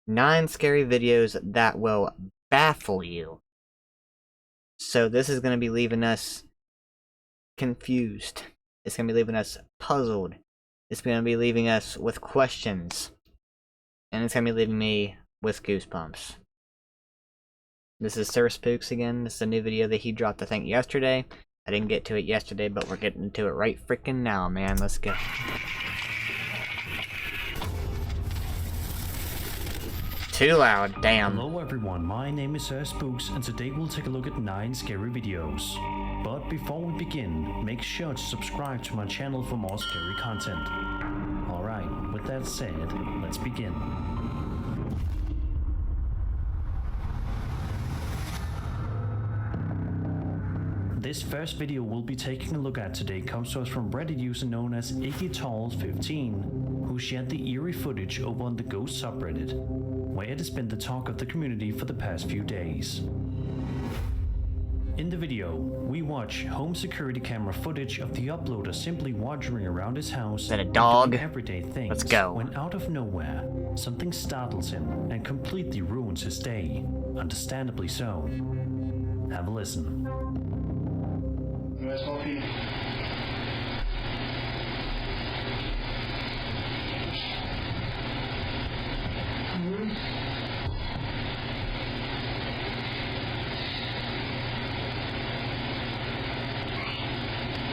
9 scary videos that will baffle you. So this is going to be leaving us confused. It's going to be leaving us puzzled. It's going to be leaving us with questions. And it's going to be leaving me with goosebumps. This is Sir Spooks again. This is a new video that he dropped, I think, yesterday. I didn't get to it yesterday, but we're getting to it right freaking now, man. Let's go. Too loud, damn. Hello everyone, my name is Sir Spooks, and today we'll take a look at 9 scary videos. But before we begin, make sure to subscribe to my channel for more scary content. Alright, with that said, let's begin. This first video we'll be taking a look at today comes to us from Reddit user known as IggyTall15, who shared the eerie footage over on the Ghost subreddit, where it has been the talk of the community for the past few days. In the video, we watch home security camera footage of the uploader simply wandering around his house and a dog. doing everyday things. Let's go. When out of nowhere, something startles him and completely ruins his day. Understandably so. Have a listen.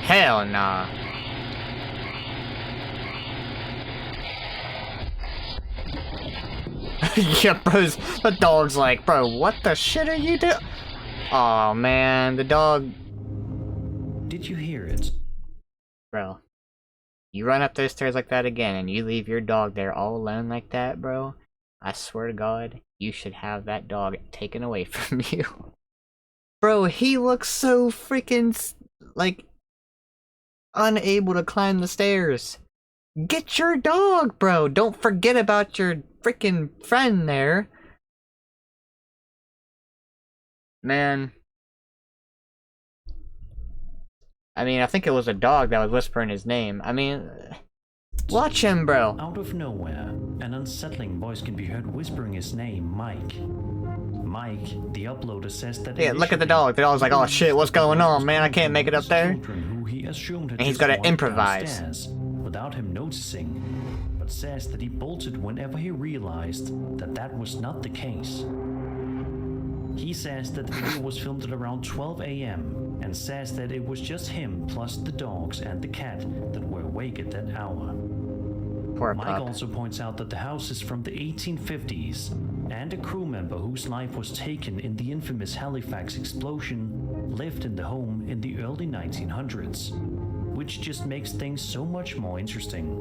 Hell nah. Yeah, bros. The dog's like, bro, what the shit are you doing? Oh man, the dog. Did you hear it? Bro, you run up those stairs like that again and you leave your dog there all alone like that, bro. I swear to God, you should have that dog taken away from you. Bro, he looks so freaking, like, unable to climb the stairs. Get your dog, bro. Don't forget about your freaking friend there. Man. I mean, I think it was a dog that was whispering his name. I mean, watch him, bro. Out of nowhere, an unsettling voice can be heard whispering his name, Mike. Mike, the uploader, says that. Yeah, look at the dog. The dog's like, oh shit, what's going on, man? I can't make it up there. And he's gotta improvise. Without him noticing, but says that he bolted whenever he realized that that was not the case. He says that the video was filmed at around 12 AM and says that it was just him plus the dogs and the cat that were awake at that hour. Poor Mike pup. also points out that the house is from the 1850s, and a crew member whose life was taken in the infamous Halifax explosion lived in the home in the early 1900s, which just makes things so much more interesting.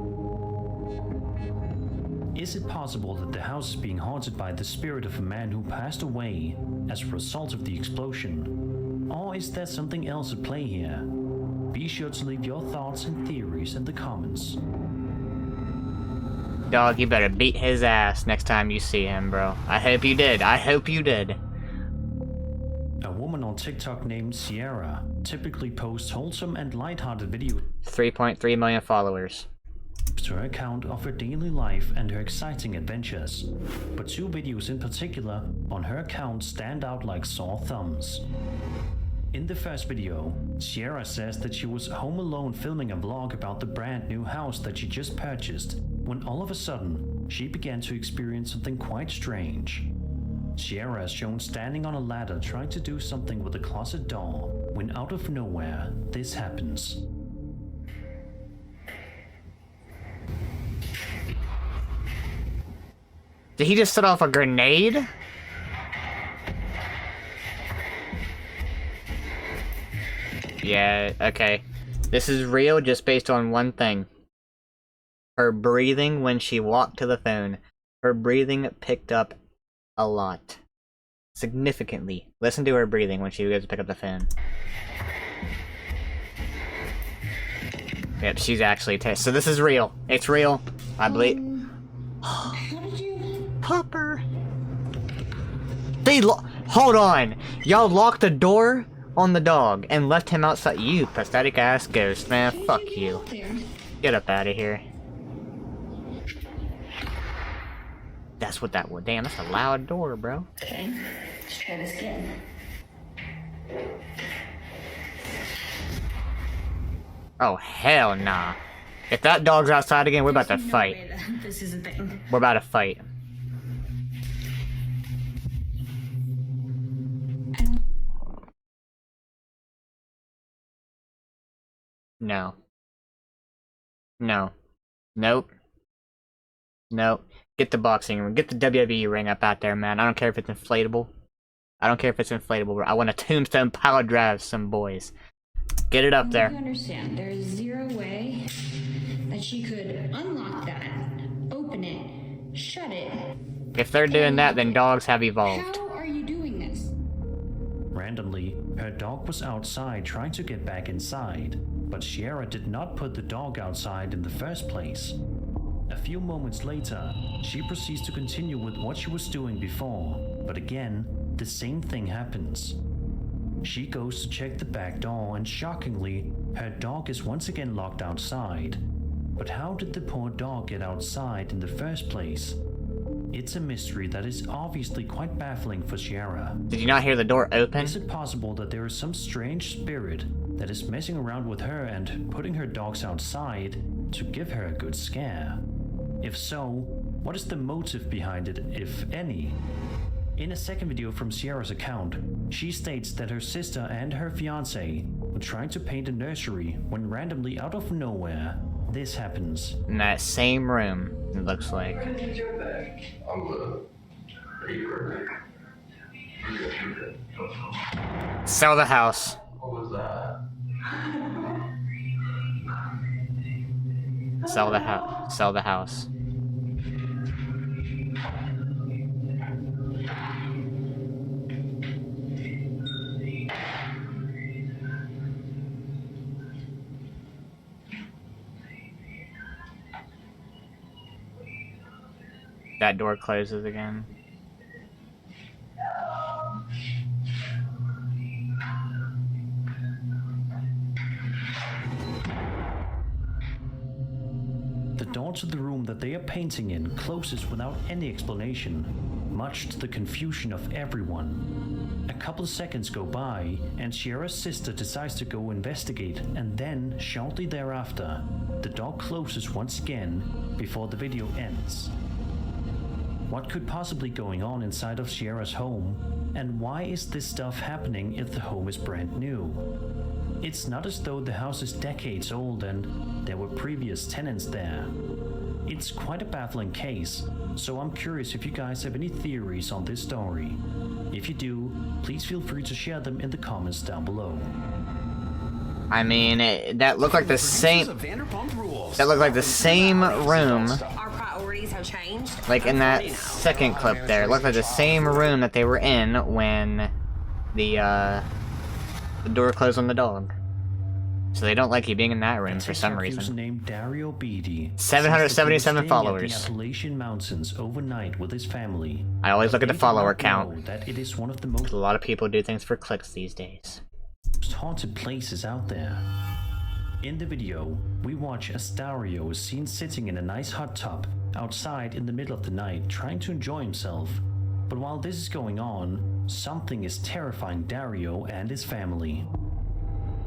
Is it possible that the house is being haunted by the spirit of a man who passed away as a result of the explosion? Or is there something else at play here? Be sure to leave your thoughts and theories in the comments. Dog, you better beat his ass next time you see him, bro. I hope you did. I hope you did. A woman on TikTok named Sierra typically posts wholesome and lighthearted videos 3.3 million followers. to her account of her daily life and her exciting adventures. But 2 videos in particular on her account stand out like sore thumbs. In the first video, Sierra says that she was home alone filming a vlog about the brand new house that she just purchased, when all of a sudden, she began to experience something quite strange. Sierra is shown standing on a ladder trying to do something with a closet door, when out of nowhere, this happens. Did he just set off a grenade? Yeah, okay. This is real just based on one thing. Her breathing when she walked to the phone. Her breathing picked up a lot. Significantly. Listen to her breathing when she goes to pick up the phone. Yep, she's actually so this is real. It's real. I believe. Pupper. They hold on. Y'all locked the door on the dog and left him outside. You pathetic ass ghost, man. Fuck you. Get up out of here. That's what that was. Damn, that's a loud door, bro. Okay, let's try this again. Oh, hell nah. If that dog's outside again, we're about to There's no fight. way that this is a thing. We're about to fight. No. No. Nope. Nope. Get the boxing ring. Get the WWE ring up out there, man. I don't care if it's inflatable. I don't care if it's inflatable, bro. I want to tombstone power drive some boys. Get it up there. You understand, there is zero way that she could unlock that, open it, shut it. If they're doing that, then dogs have evolved. How are you doing this? Randomly, her dog was outside trying to get back inside, but Sierra did not put the dog outside in the first place. A few moments later, she proceeds to continue with what she was doing before, but again, the same thing happens. She goes to check the back door and shockingly, her dog is once again locked outside. But how did the poor dog get outside in the first place? It's a mystery that is obviously quite baffling for Sierra. Did you not hear the door open? Is it possible that there is some strange spirit that is messing around with her and putting her dogs outside to give her a good scare? If so, what is the motive behind it, if any? In a second video from Sierra's account, she states that her sister and her fiancé were trying to paint a nursery when randomly out of nowhere, this happens. In that same room, it looks like. Sell the house. What was that? Sell the house. Sell the house. That door closes again. The door to the room that they are painting in closes without any explanation, much to the confusion of everyone. A couple of seconds go by, and Sierra's sister decides to go investigate, and then, shortly thereafter, the door closes once again before the video ends. What could possibly be going on inside of Sierra's home, and why is this stuff happening if the home is brand new? It's not as though the house is decades old and there were previous tenants there. It's quite a baffling case, so I'm curious if you guys have any theories on this story. If you do, please feel free to share them in the comments down below. I mean, that looked like the same. That looked like the same room. Our priorities have changed. Like in that second clip there, it looked like the same room that they were in when the door closed on the dog. So they don't like you being in that room for some reason. Named Dario Beatty 777 followers. At the Appalachian Mountains overnight with his family. I always look at the follower count. That it is one of the most A lot of people do things for clicks these days. haunted places out there. In the video, we watch as Dario is seen sitting in a nice hot tub outside in the middle of the night trying to enjoy himself. But while this is going on, something is terrifying Dario and his family.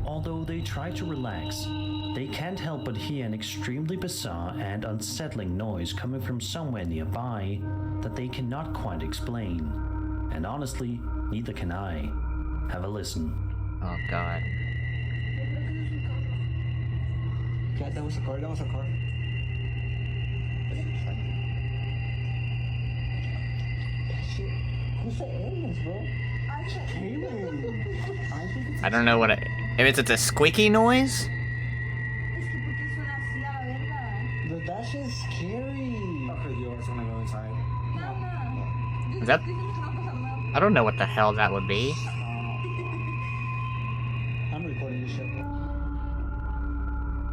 Although they try to relax, they can't help but hear an extremely bizarre and unsettling noise coming from somewhere nearby that they cannot quite explain. And honestly, neither can I. Have a listen. Oh god. Yeah, that was a car, that was a car. Who's the aliens, bro? I don't know what it. If it's a squeaky noise? That shit's scary. Okay, you just wanna go inside? Is that? I don't know what the hell that would be. I'm recording this shit.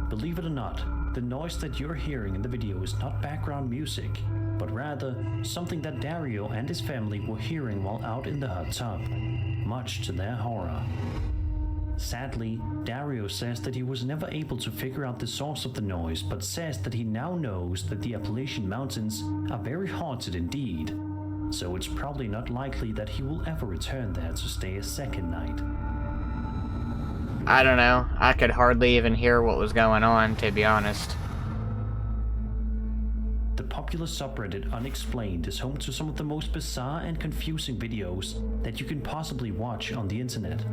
Believe it or not, the noise that you're hearing in the video is not background music, but rather something that Dario and his family were hearing while out in the hot tub, much to their horror. Sadly, Dario says that he was never able to figure out the source of the noise, but says that he now knows that the Appalachian Mountains are very haunted indeed, so it's probably not likely that he will ever return there to stay a second night. I don't know. I could hardly even hear what was going on, to be honest. The popular subreddit Unexplained is home to some of the most bizarre and confusing videos that you can possibly watch on the internet.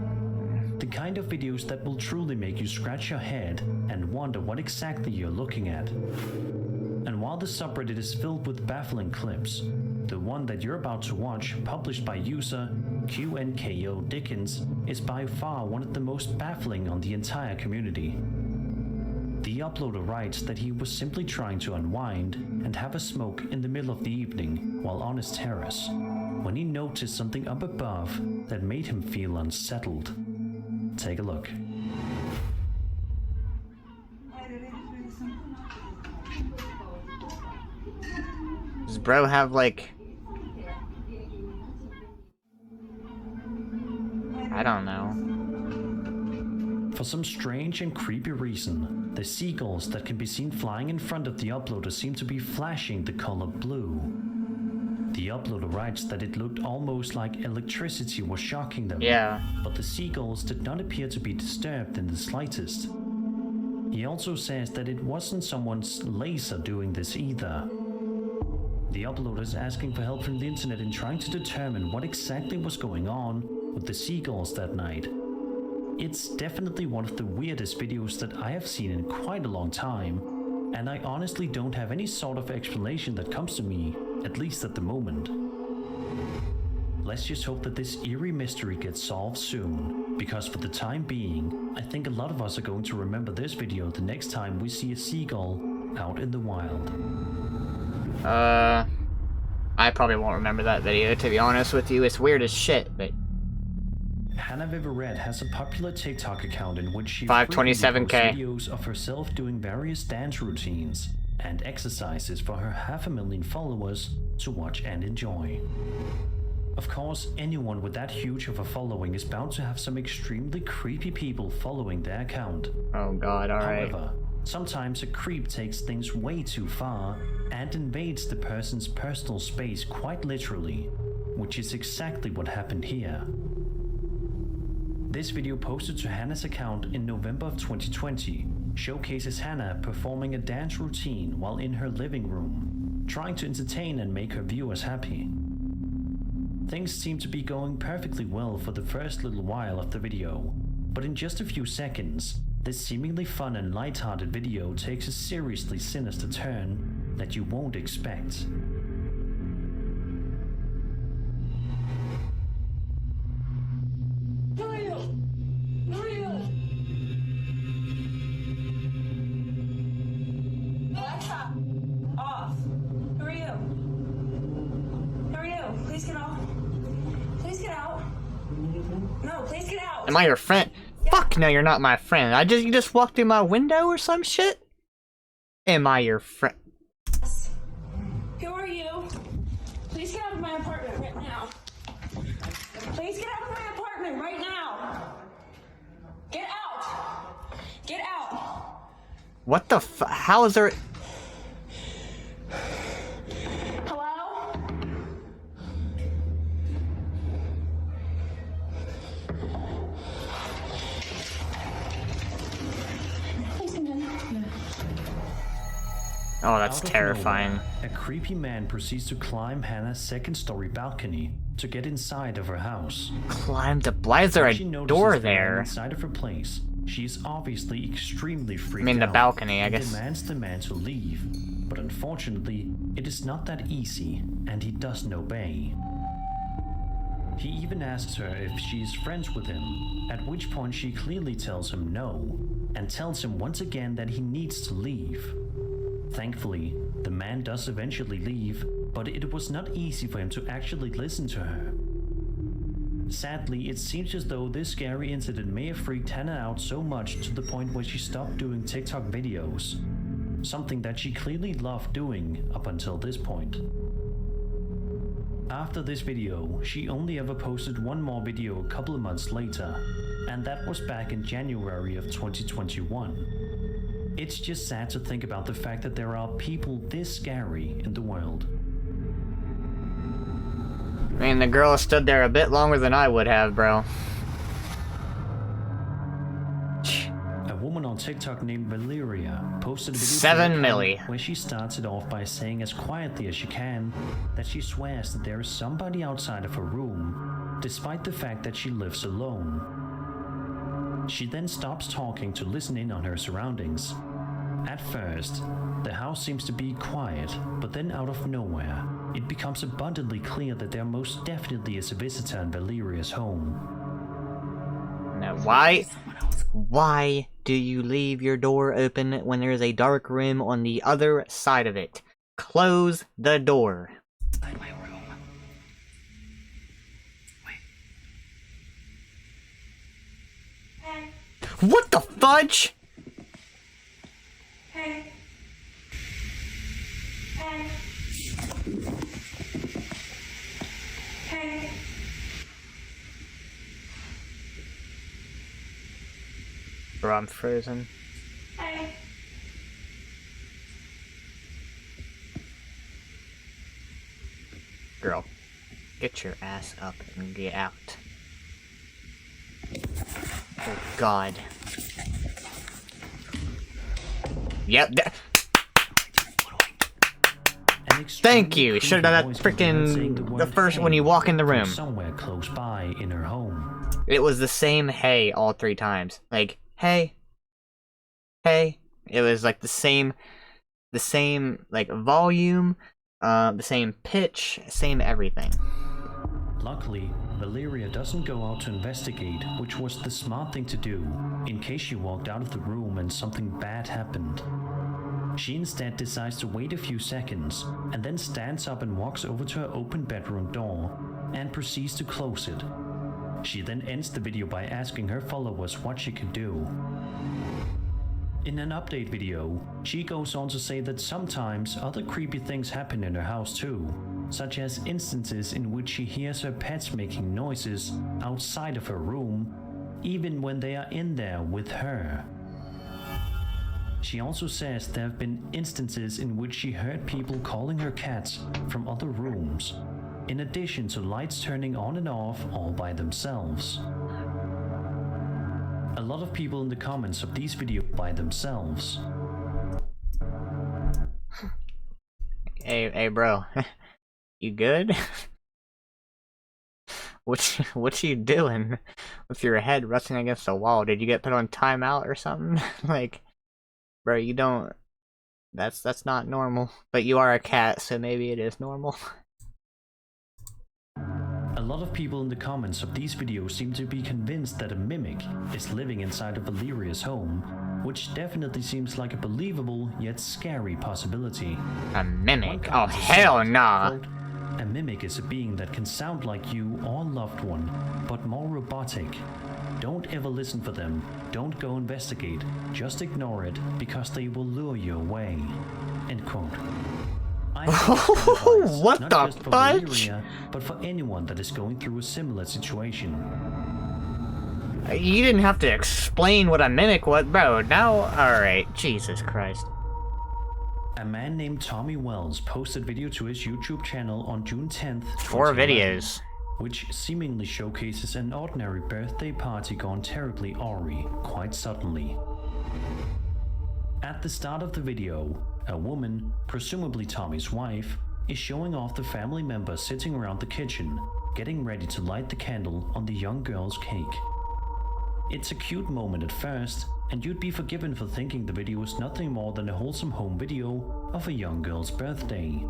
The kind of videos that will truly make you scratch your head and wonder what exactly you're looking at. And while the subreddit is filled with baffling clips, the one that you're about to watch, published by user QNKO Dickens, is by far one of the most baffling on the entire community. The uploader writes that he was simply trying to unwind and have a smoke in the middle of the evening while on his terrace, when he noticed something up above that made him feel unsettled. Take a look. Does bro have like... I don't know. For some strange and creepy reason, the seagulls that can be seen flying in front of the uploader seem to be flashing the color blue. The uploader writes that it looked almost like electricity was shocking them, Yeah. but the seagulls did not appear to be disturbed in the slightest. He also says that it wasn't someone's laser doing this either. The uploader is asking for help from the internet in trying to determine what exactly was going on with the seagulls that night. It's definitely one of the weirdest videos that I have seen in quite a long time, and I honestly don't have any sort of explanation that comes to me, at least at the moment. Let's just hope that this eerie mystery gets solved soon, because for the time being, I think a lot of us are going to remember this video the next time we see a seagull out in the wild. I probably won't remember that video, to be honest with you. It's weird as shit, but... Hannah Viverette has a popular TikTok account in which she 527K. posts videos of herself doing various dance routines and exercises for her 500,000 followers to watch and enjoy. Of course, anyone with that huge of a following is bound to have some extremely creepy people following their account. Oh god, alright. However, sometimes a creep takes things way too far and invades the person's personal space quite literally, which is exactly what happened here. This video posted to Hannah's account in November of 2020 showcases Hannah performing a dance routine while in her living room, trying to entertain and make her viewers happy. Things seem to be going perfectly well for the first little while of the video, but in just a few seconds, this seemingly fun and light-hearted video takes a seriously sinister turn that you won't expect. Alexa, off. Who are you? Who are you? Please get out. Please get out. No, please get out. Am I your friend? Fuck no, you're not my friend. You just walked through my window or some shit? Am I your friend? Who are you? Please get out of my apartment right now. Please get out of my apartment right now. Get out. Get out. What the f- how is there- Hello? Please come in. Oh, that's Out of terrifying. nowhere, a creepy man proceeds to climb Hannah's second-story balcony to get inside of her house. Climb the- why is there When a she notices door the man there? inside of her place, she is obviously extremely freaked I mean, the out balcony, I and guess. demands the man to leave. But unfortunately, it is not that easy, and he doesn't obey. He even asks her if she is friends with him, at which point she clearly tells him no, and tells him once again that he needs to leave. Thankfully, the man does eventually leave, but it was not easy for him to actually listen to her. Sadly, it seems as though this scary incident may have freaked Hannah out so much to the point where she stopped doing TikTok videos, something that she clearly loved doing up until this point. After this video, she only ever posted one more video a couple of months later, and that was back in January of 2021. It's just sad to think about the fact that there are people this scary in the world. I mean, the girl stood there a bit longer than I would have, bro. A woman on TikTok named Valeria posted a video 7 to her milli. account where she starts it off by saying as quietly as she can that she swears that there is somebody outside of her room, despite the fact that she lives alone. She then stops talking to listen in on her surroundings. At first, the house seems to be quiet, but then out of nowhere, it becomes abundantly clear that there most definitely is a visitor in Valeria's home. Now, why do you leave your door open when there's a dark room on the other side of it? Close the door. In my room. Wait. Hey, What the fudge? hey. Hey. Hey. Bro, I'm frozen. Hey. Girl, get your ass up and get out. Oh God. Yep. Thank you. Should have done that freaking the first when you walk in the room. Somewhere close by in her home. It was the same hey all 3 times. Like, hey. Hey. It was like the same like volume, the same pitch, same everything. Luckily, Valeria doesn't go out to investigate, which was the smart thing to do, in case she walked out of the room and something bad happened. She instead decides to wait a few seconds, and then stands up and walks over to her open bedroom door, and proceeds to close it. She then ends the video by asking her followers what she could do. In an update video, she goes on to say that sometimes other creepy things happen in her house too, such as instances in which she hears her pets making noises outside of her room, even when they are in there with her. She also says there have been instances in which she heard people calling her cats from other rooms, in addition to lights turning on and off all by themselves. A lot of people in the comments of these videos by themselves. Hey bro. You good? What you doing with your head resting against the wall? Did you get put on timeout or something? Like, bro, you don't. That's not normal. But you are a cat, so maybe it is normal. A lot of people in the comments of these videos seem to be convinced that a mimic is living inside of Valeria's home, which definitely seems like a believable yet scary possibility. A mimic? One Oh comment hell says, nah. quote, "A mimic is a being that can sound like you or loved one, but more robotic. Don't ever listen for them. Don't go investigate. Just ignore it, because they will lure you away." End quote. I think it's good advice, What not the just for fudge? Valeria, but for anyone that is going through a similar situation. You didn't have to explain what a mimic was, bro. Now, alright. Jesus Christ. A man named Tommy Wells posted video to his YouTube channel on June 10th, 4 2011, videos. which seemingly showcases an ordinary birthday party gone terribly awry, quite suddenly. At the start of the video, a woman, presumably Tommy's wife, is showing off the family members sitting around the kitchen, getting ready to light the candle on the young girl's cake. It's a cute moment at first, and you'd be forgiven for thinking the video is nothing more than a wholesome home video of a young girl's birthday.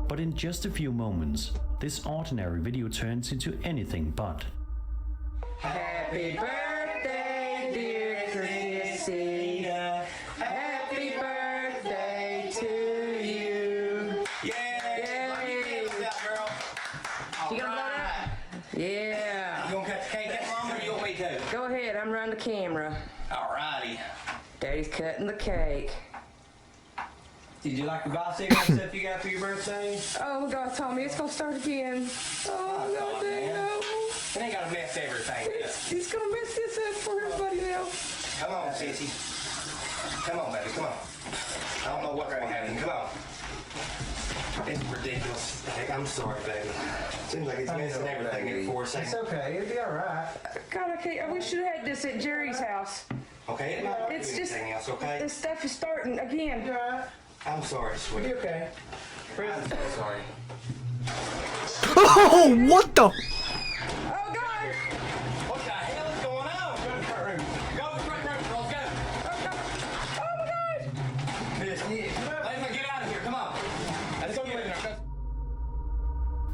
But in just a few moments, this ordinary video turns into anything but. Happy birthday, dear Christina. Happy birthday to you. Yay! Girl. You gonna blow that? Yeah. You gonna cut the cake at mom, or you want me to? Go ahead, I'm running the camera. Alrighty. Daddy's cutting the cake. Did you like the bicycle and stuff you got for your birthday? Oh God, Tommy, it's gonna start again. Oh God, dang no. It ain't gonna mess everything up. He's gonna mess this up for everybody now. Come on, sissy. Come on, baby, come on. I don't know what's gonna happen. Come on. It's ridiculous. Heck, I'm sorry, baby. Seems like it's messing everything up for a It's second. okay, it'll be alright. God, I wish you had this at Jerry's house. Okay, it might not do It's just anything else, okay? this stuff is starting again. I'm sorry, sweetie. It'll be okay. I'm so sorry. Oh, what the? Oh God! What the hell is going on? Go to the front room. Go to the front room, girls, go. Oh my God! Miss, let me get out of here. Come on. Let's go get it.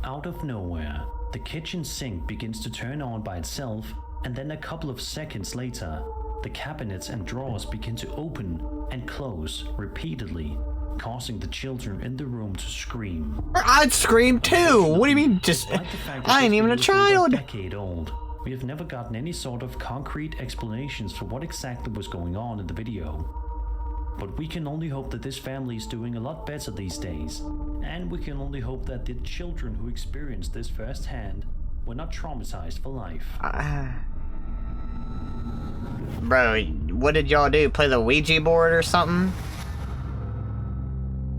Out of nowhere, the kitchen sink begins to turn on by itself, and then a couple of seconds later, the cabinets and drawers begin to open and close repeatedly, causing the children in the room to scream. I'd scream too. What do you mean? Just Despite the fact that I ain't this even a video is over child. decade old, we have never gotten any sort of concrete explanations for what exactly was going on in the video. But we can only hope that this family is doing a lot better these days, and we can only hope that the children who experienced this firsthand were not traumatized for life. Bro, what did y'all do? Play the Ouija board or something?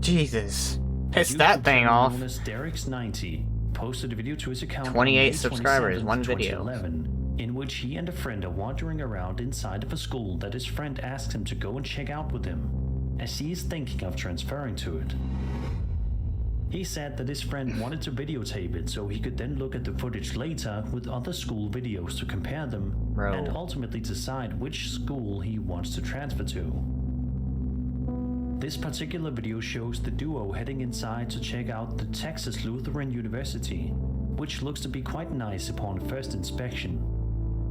Jesus. Piss that thing off. Known as Derek's90 posted a video to his account. 28 on May subscribers, 27th, one video. 2011, in which he and a friend are wandering around inside of a school that his friend asks him to go and check out with him, as he is thinking of transferring to it. He said that his friend wanted to videotape it so he could then look at the footage later with other school videos to compare them, Bro. and ultimately decide which school he wants to transfer to. This particular video shows the duo heading inside to check out the Texas Lutheran University, which looks to be quite nice upon first inspection.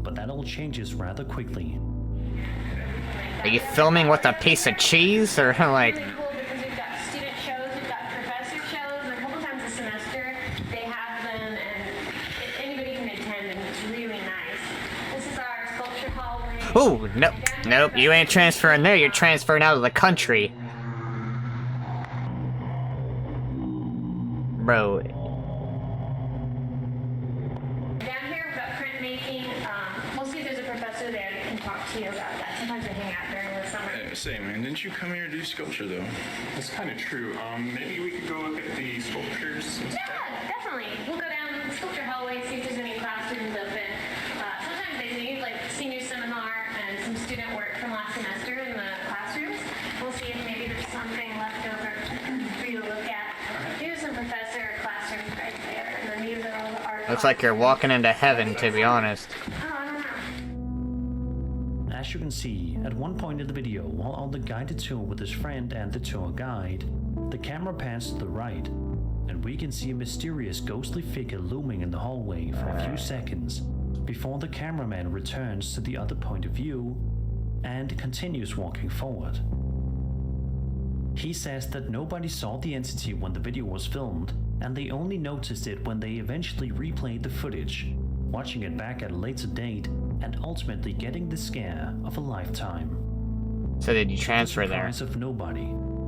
But that all changes rather quickly. Are you filming with a piece of cheese or like? Really cool because we've got student shows, we've got professor shows, and a couple times a semester they have them, and anybody can attend, and it's really nice. This is our sculpture hallway. Oh, nope, nope. You ain't transferring there. You're transferring out of the country, bro. Down here we've got printmaking. We'll see if there's a professor there that can talk to you about that. Sometimes they hang out during the summer. Say, man, didn't you come here to do sculpture, though? That's kind of true. Maybe we could go look at the sculptures and stuff. Yeah, definitely. We'll go down the sculpture hallway, see if there's any classrooms open. Sometimes they need like senior seminar and some student work from last semester in the classrooms. We'll see if maybe there's something left over for you to look at. Here's some professor classrooms right there, and then these are all the art. Looks like you're walking into heaven, to be honest. Oh, I don't know. As you can see, at one point in the video, while on the guided tour with his friend and the tour guide, the camera pans to the right, and we can see a mysterious ghostly figure looming in the hallway for a few seconds, before the cameraman returns to the other point of view, and continues walking forward. He says that nobody saw the entity when the video was filmed, and they only noticed it when they eventually replayed the footage, watching it back at a later date, and ultimately getting the scare of a lifetime. So did you transfer there? To the surprise of nobody,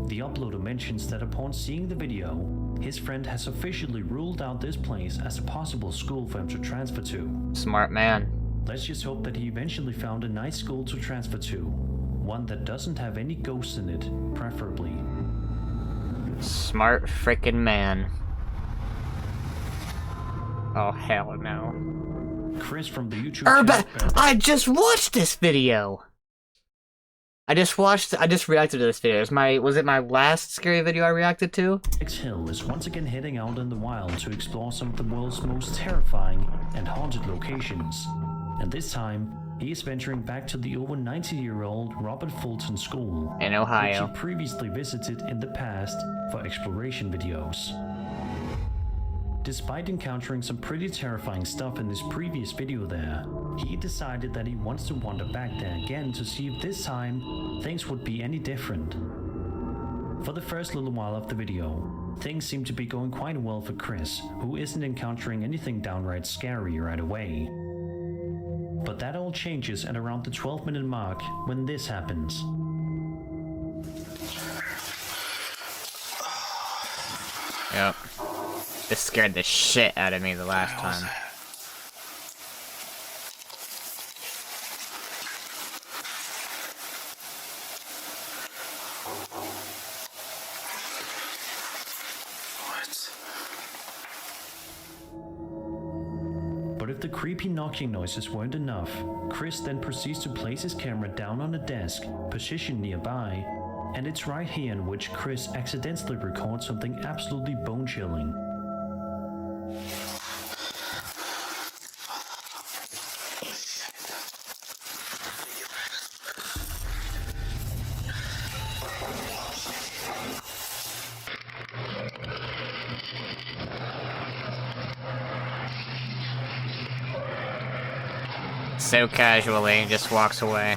the uploader mentions that upon seeing the video, his friend has officially ruled out this place as a possible school for him to transfer to. Smart man. Let's just hope that he eventually found a nice school to transfer to, one that doesn't have any ghosts in it, preferably. Smart frickin' man. Oh hell no. Chris from the YouTube Urban! channel I just watched this video! I just reacted to this video. Was it my last scary video I reacted to? X Hill is once again heading out in the wild to explore some of the world's most terrifying and haunted locations. And this time, he is venturing back to the over 90-year-old Robert Fulton School, In Ohio. which he previously visited in the past for exploration videos. Despite encountering some pretty terrifying stuff in his previous video there, he decided that he wants to wander back there again to see if this time things would be any different. For the first little while of the video, things seem to be going quite well for Chris, who isn't encountering anything downright scary right away. But that all changes at around the 12-minute mark when this happens. Yep. This scared the shit out of me the last time. But if the creepy knocking noises weren't enough, Chris then proceeds to place his camera down on a desk, positioned nearby, and it's right here in which Chris accidentally records something absolutely bone-chilling. So casually, just walks away.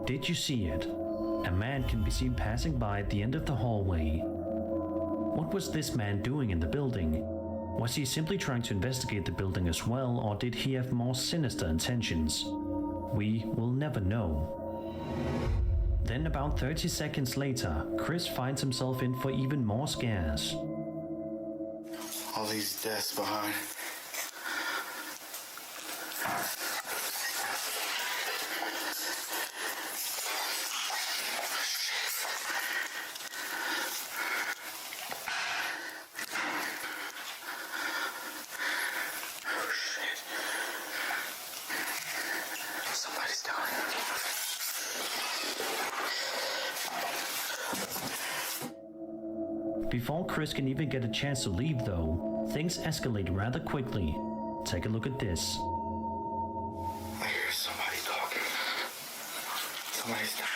Did you see it? A man can be seen passing by at the end of the hallway. What was this man doing in the building? Was he simply trying to investigate the building as well, or did he have more sinister intentions? We will never know. Then about 30 seconds later, Chris finds himself in for even more scares. All these desks behind. Somebody's down here. Before Chris can even get a chance to leave though, things escalate rather quickly. Take a look at this. I hear somebody talking. Somebody's down here.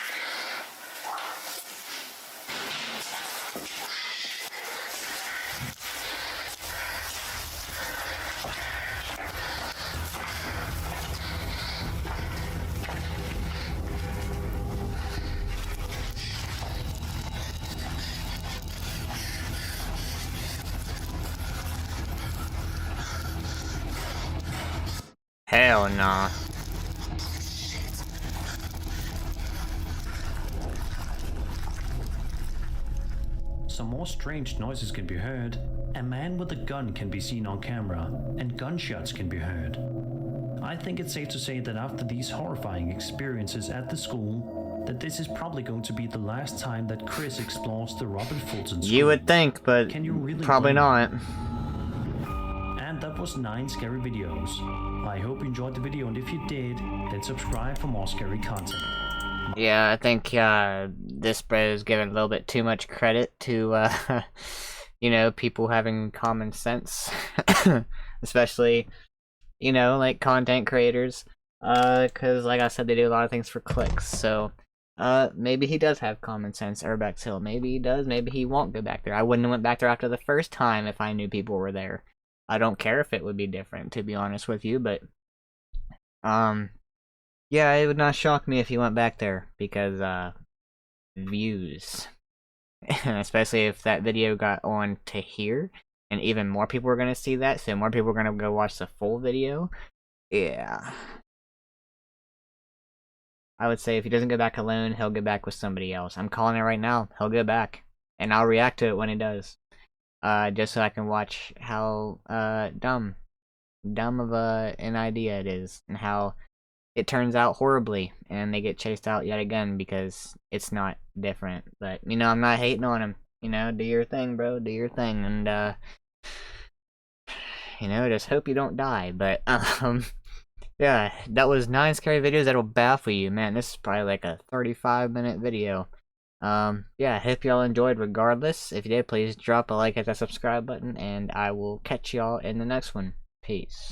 Hell nah. Some more strange noises can be heard. A man with a gun can be seen on camera, and gunshots can be heard. I think it's safe to say that after these horrifying experiences at the school, that this is probably going to be the last time that Chris explores the Robert Fulton school. You would think, but Can you really probably blame him? not. And that was 9 scary videos. I hope you enjoyed the video, and if you did, then subscribe for more scary content. Yeah, I think this bro is giving a little bit too much credit to, you know, people having common sense. Especially, you know, like content creators. Because, like I said, they do a lot of things for clicks. So, maybe he does have common sense, Urbex Hill. Maybe he does, maybe he won't go back there. I wouldn't have went back there after the first time if I knew people were there. I don't care if it would be different, to be honest with you, but, yeah, it would not shock me if he went back there, because, views. Especially if that video got on to here, and even more people were going to see that, so more people are going to go watch the full video. Yeah. I would say if he doesn't go back alone, he'll go back with somebody else. I'm calling it right now. He'll go back, and I'll react to it when he does. Just so I can watch how, dumb of an idea it is, and how it turns out horribly, and they get chased out yet again because it's not different. But, you know, I'm not hating on him. You know, do your thing, bro, do your thing, and, you know, just hope you don't die. But, yeah, that was 9 scary videos that'll baffle you. Man, this is probably like a 35-minute video. Yeah, I hope y'all enjoyed regardless. If you did, please drop a like, hit that subscribe button, and I will catch y'all in the next one. Peace.